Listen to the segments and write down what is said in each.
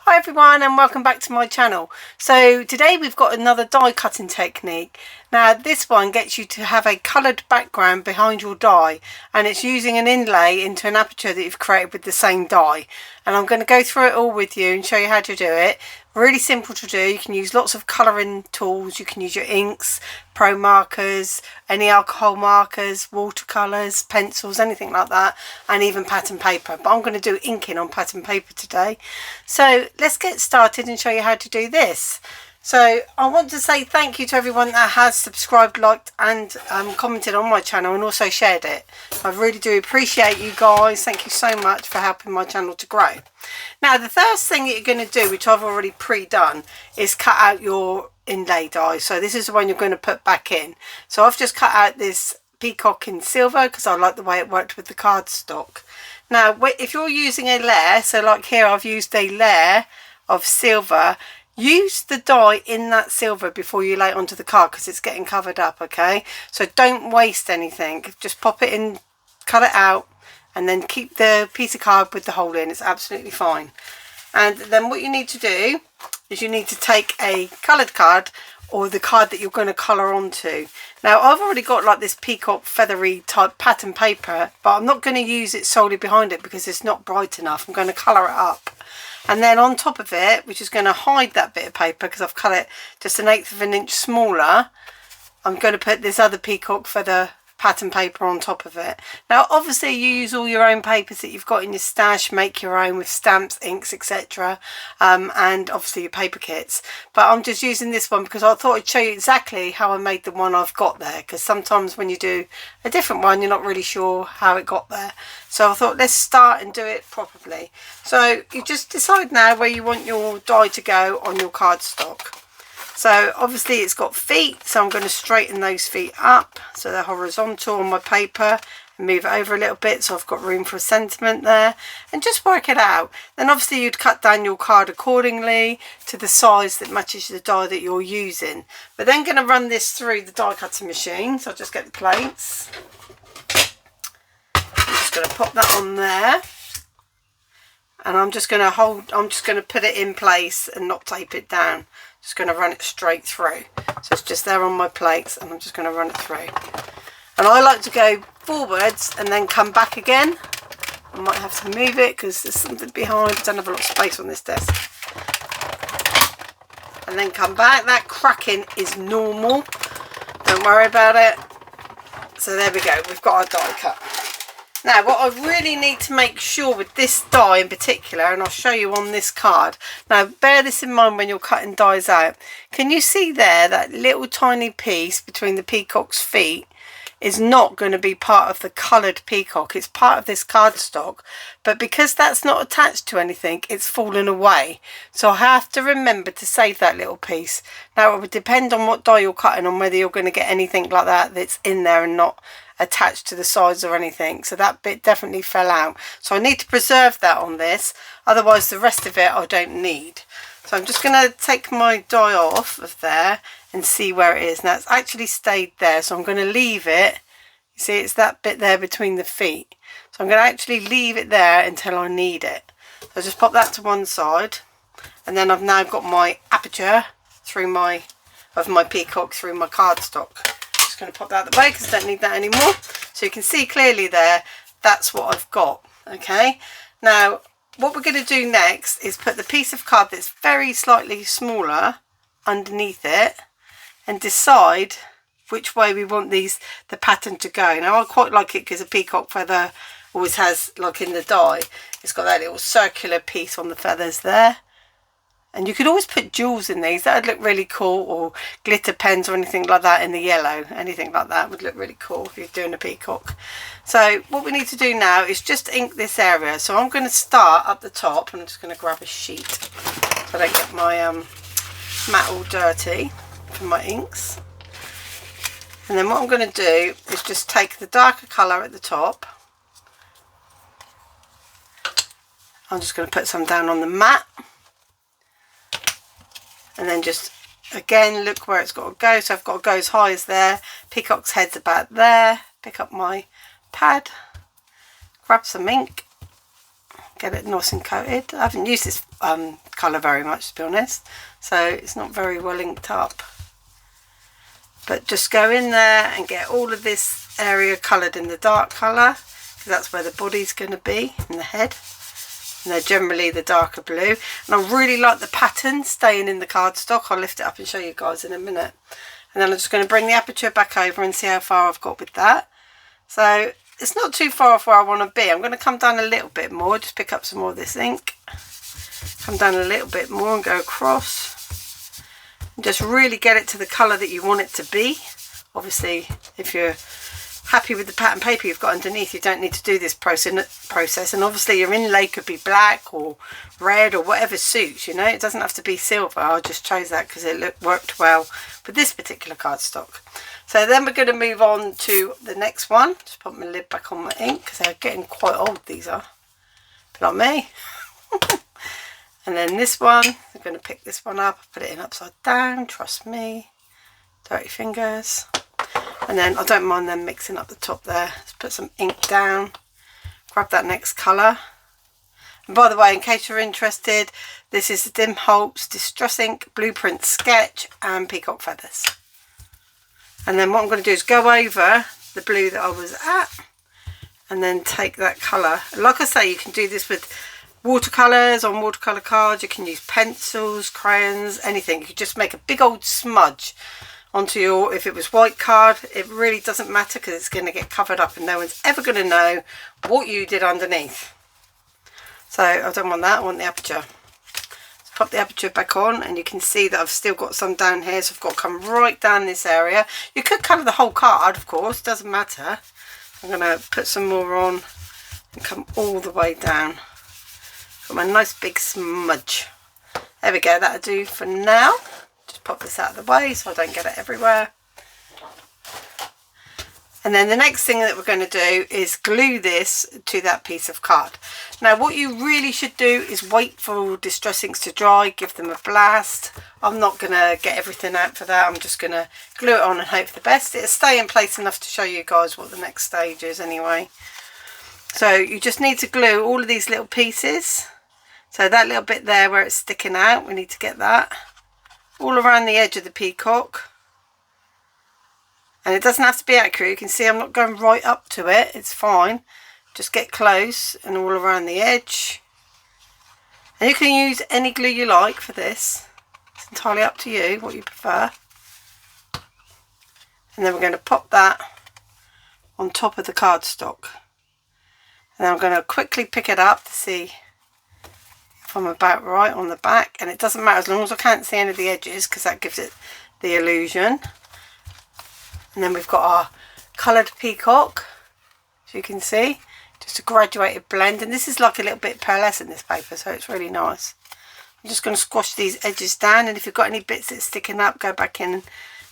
Hi everyone and welcome back to my channel. So today we've got another die cutting technique. Now this one gets you to have a coloured background behind your die, and it's using an inlay into an aperture that you've created with the same die. And I'm going to go through it all with you and show you how to do it. Really simple to do. You can use lots of colouring tools. You can use your inks, pro markers, any alcohol markers, watercolours, pencils, anything like that, and even pattern paper. But I'm going to do inking on pattern paper today. So let's get started and show you how to do this. So I want to say thank you to everyone that has subscribed, liked and commented on my channel and also shared it. I really do appreciate you guys. Thank you so much for helping my channel to grow. Now the first thing that you're going to do, which I've already pre-done, is cut out your inlay die. So this is the one you're going to put back in. So I've just cut out this peacock in silver because I like the way it worked with the cardstock. Now if you're using a layer, so like here I've used a layer of silver, use the die in that silver before you lay it onto the card because it's getting covered up, okay? So don't waste anything, just pop it in, cut it out, and then keep the piece of card with the hole in. It's absolutely fine. And then what you need to do is you need to take a coloured card or the card that you're going to colour onto. Now I've already got like this peacock feathery type pattern paper, but I'm not going to use it solely behind it because it's not bright enough. I'm going to colour it up. And then on top of it, which is going to hide that bit of paper because I've cut it just 1/8 of an inch smaller, I'm going to put this other peacock feather pattern paper on top of it. Now obviously you use all your own papers that you've got in your stash, make your own with stamps, inks, etc. And obviously your paper kits, but I'm just using this one because I thought I'd show you exactly how I made the one I've got there, because sometimes when you do a different one you're not really sure how it got there. So I thought let's start and do it properly. So you just decide now where you want your die to go on your cardstock. So obviously it's got feet, so I'm going to straighten those feet up so they're horizontal on my paper and move it over a little bit so I've got room for a sentiment there, and just work it out. Then obviously you'd cut down your card accordingly to the size that matches the die that you're using. We're then going to run this through the die cutting machine, so I'll just get the plates. I'm just going to pop that on there, and I'm just going to put it in place and not tape it down. Just going to run it straight through. So it's just there on my plates and I'm just going to run it through. And I like to go forwards and then come back again. I might have to move it because there's something behind. I don't have a lot of space on this desk. And then come back. That cracking is normal. Don't worry about it. So there we go. We've got our die cut. Now what I really need to make sure with this die in particular, and I'll show you on this card, now bear this in mind when you're cutting dies out, can you see there that little tiny piece between the peacock's feet is not going to be part of the coloured peacock, it's part of this cardstock, but because that's not attached to anything it's fallen away, so I have to remember to save that little piece. Now it would depend on what die you're cutting on whether you're going to get anything like that that's in there and not attached to the sides or anything, so that bit definitely fell out, so I need to preserve that on this, otherwise the rest of it I don't need. So I'm just going to take my die off of there and see where it is. Now it's actually stayed there, so I'm going to leave it. You see it's that bit there between the feet, so I'm going to actually leave it there until I need it. So just pop that to one side, and then I've now got my aperture through my peacock through my cardstock. Just going to pop that out the way because I don't need that anymore. So you can see clearly there, that's what I've got. Okay, now what we're going to do next is put the piece of card that's very slightly smaller underneath it and decide which way we want the pattern to go. Now I quite like it because a peacock feather always has, like in the die, it's got that little circular piece on the feathers there. And you could always put jewels in these, that would look really cool, or glitter pens or anything like that in the yellow, anything like that would look really cool if you're doing a peacock. So what we need to do now is just ink this area. So I'm going to start up the top, and I'm just going to grab a sheet so I don't get my mat all dirty from my inks. And then what I'm going to do is just take the darker colour at the top. I'm just going to put some down on the mat. And then just again look where it's got to go, so I've got to go as high as there, peacock's head's about there, pick up my pad, grab some ink, get it nice and coated. I haven't used this colour very much, to be honest, so it's not very well inked up. But just go in there and get all of this area coloured in the dark colour, because that's where the body's going to be, in the head. And they're generally the darker blue. And I really like the pattern staying in the cardstock. I'll lift it up and show you guys in a minute. And then I'm just going to bring the aperture back over and see how far I've got with that. So it's not too far off where I want to be. I'm going to come down a little bit more, just pick up some more of this ink. Come down a little bit more and go across. And just really get it to the colour that you want it to be. Obviously, if you're happy with the pattern paper you've got underneath, you don't need to do this process. And obviously your inlay could be black or red or whatever suits, you know. It doesn't have to be silver. I just chose that because it worked well for this particular cardstock. So then we're going to move on to the next one. Just put my lid back on my ink because they're getting quite old, these are. Like me. And then this one, I'm going to pick this one up, put it in upside down, trust me. Dirty fingers. And then I don't mind them mixing up the top there. Let's put some ink down. Grab that next colour. And by the way, in case you're interested, this is the Dim Holtz Distress Ink Blueprint Sketch and Peacock Feathers. And then what I'm going to do is go over the blue that I was at and then take that colour. Like I say, you can do this with watercolours on watercolour cards. You can use pencils, crayons, anything. You could just make a big old smudge onto your, if it was white card, it really doesn't matter because it's going to get covered up and no one's ever going to know what you did underneath. So I don't want that, I want the aperture. Let's pop the aperture back on and you can see that I've still got some down here, so I've got to come right down this area. You could colour the whole card, of course, doesn't matter. I'm going to put some more on and come all the way down. Got my nice big smudge. There we go, that'll do for now. Just pop this out of the way so I don't get it everywhere. And then the next thing that we're going to do is glue this to that piece of card. Now what you really should do is wait for distress inks to dry, give them a blast. I'm not going to get everything out for that, I'm just going to glue it on and hope for the best. It'll stay in place enough to show you guys what the next stage is anyway. So you just need to glue all of these little pieces. So that little bit there where it's sticking out, we need to get that all around the edge of the peacock. And it doesn't have to be accurate. You can see I'm not going right up to it. It's fine. Just get close and all around the edge. And you can use any glue you like for this. It's entirely up to you what you prefer. And then we're going to pop that on top of the cardstock. And then I'm going to quickly pick it up to see if I'm about right on the back. And it doesn't matter as long as I can't see any of the edges because that gives it the illusion. And then we've got our coloured peacock, as you can see, just a graduated blend. And this is like a little bit pearlescent, this paper, so it's really nice. I'm just going to squash these edges down, and if you've got any bits that's sticking up, go back in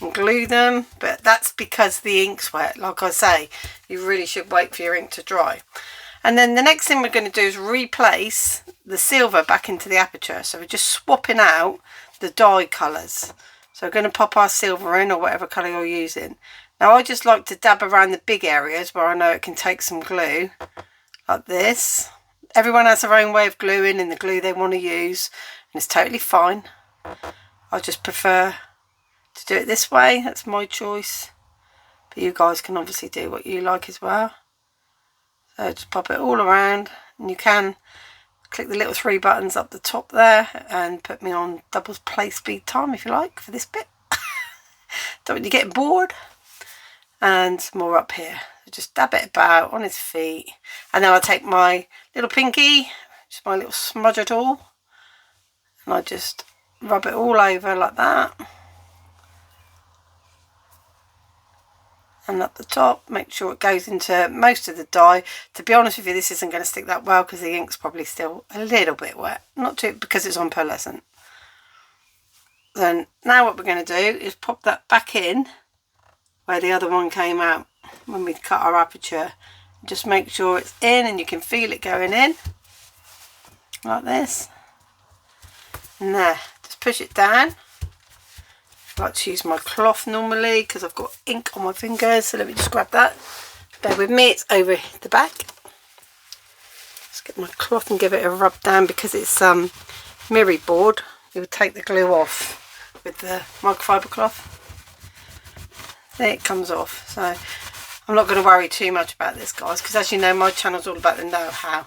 and glue them. But that's because the ink's wet. Like I say, you really should wait for your ink to dry. And then the next thing we're going to do is replace the silver back into the aperture. So we're just swapping out the dye colours. So we're going to pop our silver in, or whatever colour you're using. Now I just like to dab around the big areas where I know it can take some glue, like this. Everyone has their own way of gluing and the glue they want to use, and it's totally fine. I just prefer to do it this way, that's my choice. But you guys can obviously do what you like as well. So just pop it all around, and you can click the little 3 buttons up the top there and put me on double play speed time if you like for this bit. Don't want you getting bored. And more up here. So just dab it about on his feet. And then I'll take my little pinky, just my little smudger tool, and I just rub it all over like that. And at the top, make sure it goes into most of the dye. To be honest with you, this isn't going to stick that well because the ink's probably still a little bit wet. Not too, because it's on pearlescent. Then now what we're going to do is pop that back in where the other one came out when we cut our aperture. Just make sure it's in and you can feel it going in. Like this. And there, just push it down. I like to use my cloth normally because I've got ink on my fingers, so let me just grab that. Bear with me, it's over the back. Just get my cloth and give it a rub down because it's mirror board, you would take the glue off with the microfiber cloth. There it comes off. So I'm not going to worry too much about this, guys, because as you know, my channel's all about the know-how.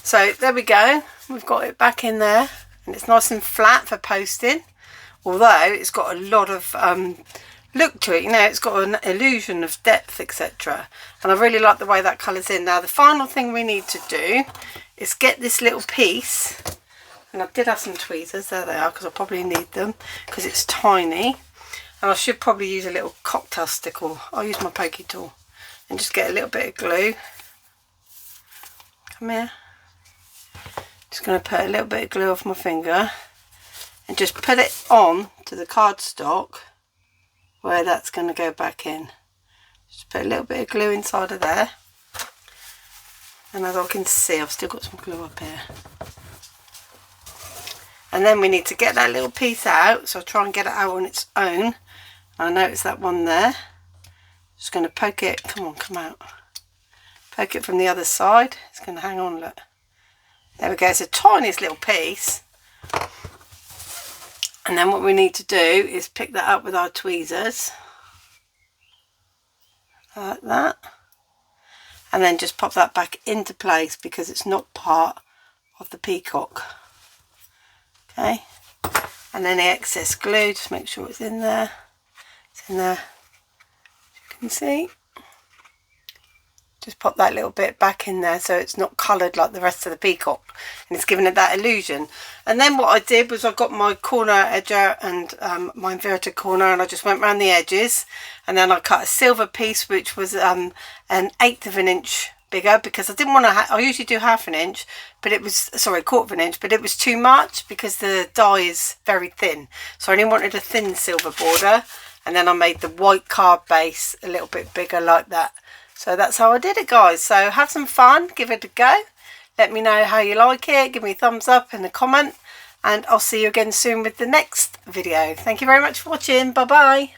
So there we go, we've got it back in there, and it's nice and flat for posting, although it's got a lot of look to it, you know, it's got an illusion of depth, etc. And I really like the way that colour's in. Now the final thing we need to do is get this little piece, and I did have some tweezers, there they are, because I probably need them because it's tiny, and I should probably use a little cocktail stick, or I'll use my pokey tool and just get a little bit of glue. Come here. Just going to put a little bit of glue off my finger and just put it on to the cardstock where that's going to go back in. Just put a little bit of glue inside of there, and as I can see, I've still got some glue up here. And then we need to get that little piece out, so I'll try and get it out on its own. I notice that one there. Just going to poke it, come on, come out. Poke it from the other side. It's going to hang on, look. There we go, it's the tiniest little piece. And then what we need to do is pick that up with our tweezers. Like that. And then just pop that back into place because it's not part of the peacock. Okay. And then the excess glue, just make sure it's in there. It's in there, as you can see. Just pop that little bit back in there so it's not coloured like the rest of the peacock, and it's giving it that illusion. And then what I did was I got my corner edger and my inverted corner, and I just went around the edges, and then I cut a silver piece which was an 1/8 of an inch bigger, because I didn't want to, I usually do 1/2 inch, but it was, sorry, 1/4 of an inch, but it was too much because the die is very thin, so I only wanted a thin silver border. And then I made the white card base a little bit bigger like that. So that's how I did it, guys. So have some fun, give it a go. Let me know how you like it. Give me a thumbs up in the comment. And I'll see you again soon with the next video. Thank you very much for watching. Bye-bye.